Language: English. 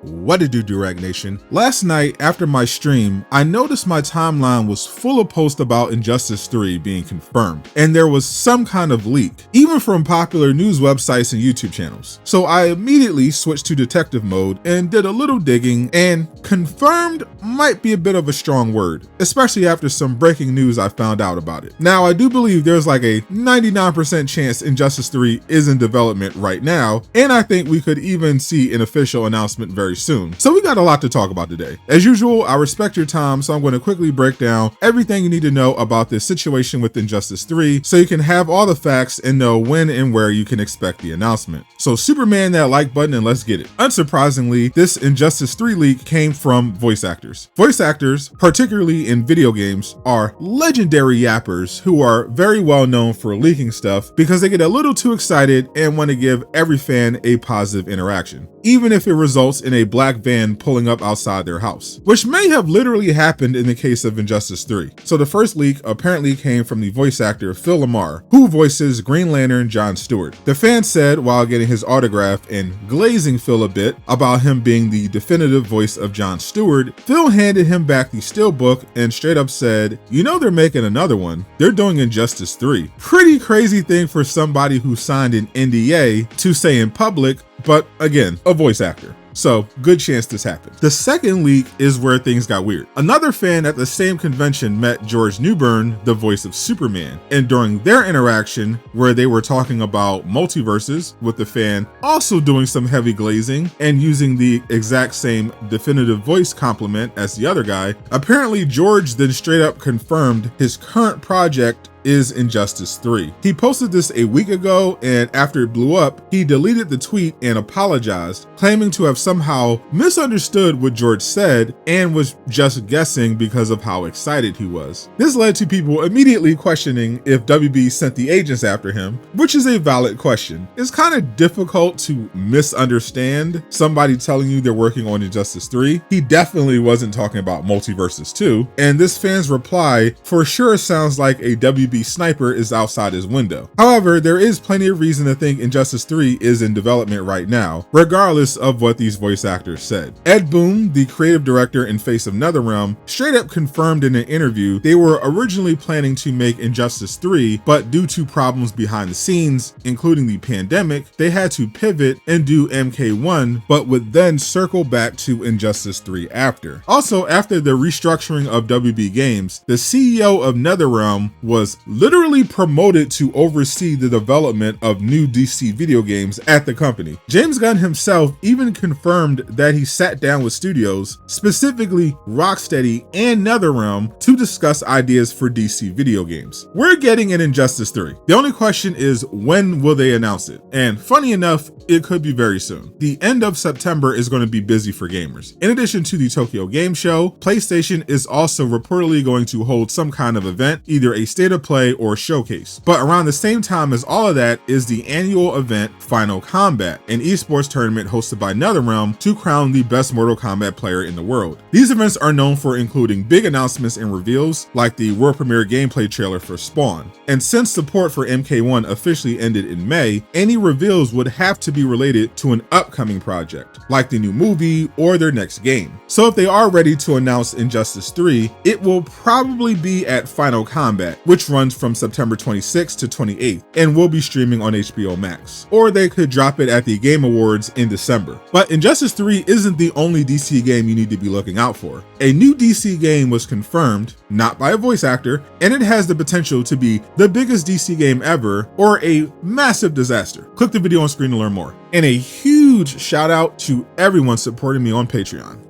What it do, Durag Nation? Last night after my stream, I noticed my timeline was full of posts about Injustice 3 being confirmed, and there was some kind of leak, even from popular news websites and YouTube channels. So I immediately switched to detective mode and did a little digging, and confirmed might be a bit of a strong word, especially after some breaking news I found out about it. Now, I do believe there's like a 99% chance Injustice 3 is in development right now, and I think we could even see an official announcement very soon. So we got a lot to talk about today. As usual, I respect your time, so I'm going to quickly break down everything you need to know about this situation with Injustice 3 so you can have all the facts and know when and where you can expect the announcement. So Superman that like button and let's get it. Unsurprisingly, this Injustice 3 leak came from voice actors. Voice actors, particularly in video games, are legendary yappers who are very well known for leaking stuff because they get a little too excited and want to give every fan a positive interaction, even if it results in a black van pulling up outside their house, which may have literally happened in the case of Injustice 3. So the first leak apparently came from the voice actor Phil LaMarr, who voices Green Lantern John Stewart. The fan said while getting his autograph and glazing Phil a bit about him being the definitive voice of John Stewart, Phil handed him back the steelbook and straight up said, "You know they're making another one. They're doing Injustice 3. Pretty crazy thing for somebody who signed an NDA to say in public, but again, a voice actor. So good chance this happened." The second leak is where things got weird. Another fan at the same convention met George Newbern, the voice of Superman, and during their interaction where they were talking about multiverses, with the fan also doing some heavy glazing and using the exact same definitive voice compliment as the other guy, apparently George then straight up confirmed his current project is Injustice 3. He posted this a week ago, and after it blew up, he deleted the tweet and apologized, claiming to have somehow misunderstood what George said and was just guessing because of how excited he was. This led to people immediately questioning if WB sent the agents after him, which is a valid question. It's kind of difficult to misunderstand somebody telling you they're working on Injustice 3. He definitely wasn't talking about Multiverses 2, and this fan's reply for sure sounds like a WB sniper is outside his window. However, there is plenty of reason to think Injustice 3 is in development right now, regardless of what these voice actors said. Boon, the creative director and face of Netherrealm, straight up confirmed in an interview they were originally planning to make Injustice 3, but due to problems behind the scenes, including the pandemic, they had to pivot and do MK1, but would then circle back to Injustice 3 after. Also, after the restructuring of WB Games, the CEO of Netherrealm was literally promoted to oversee the development of new DC video games at the company. James Gunn himself even confirmed that he sat down with studios, specifically Rocksteady and Netherrealm, to discuss ideas for DC video games. We're getting an Injustice 3. The only question is, when will they announce it? And funny enough, it could be very soon. The end of September is going to be busy for gamers. In addition to the Tokyo Game Show, PlayStation is also reportedly going to hold some kind of event, either a state of play or showcase. But around the same time as all of that is the annual event Final Kombat, an esports tournament hosted by Netherrealm to crown the best Mortal Kombat player in the world. These events are known for including big announcements and reveals, like the world premiere gameplay trailer for Spawn. And since support for MK1 officially ended in May, any reveals would have to be related to an upcoming project, like the new movie or their next game. So if they are ready to announce Injustice 3, it will probably be at Final Kombat, which runs from September 26th to 28th and will be streaming on HBO Max. Or they could drop it at the Game Awards in December. But Injustice 3 isn't the only DC game you need to be looking out for. A new DC game was confirmed, not by a voice actor, and it has the potential to be the biggest DC game ever or a massive disaster. Click the video on screen to learn more. And a huge shout out to everyone supporting me on Patreon.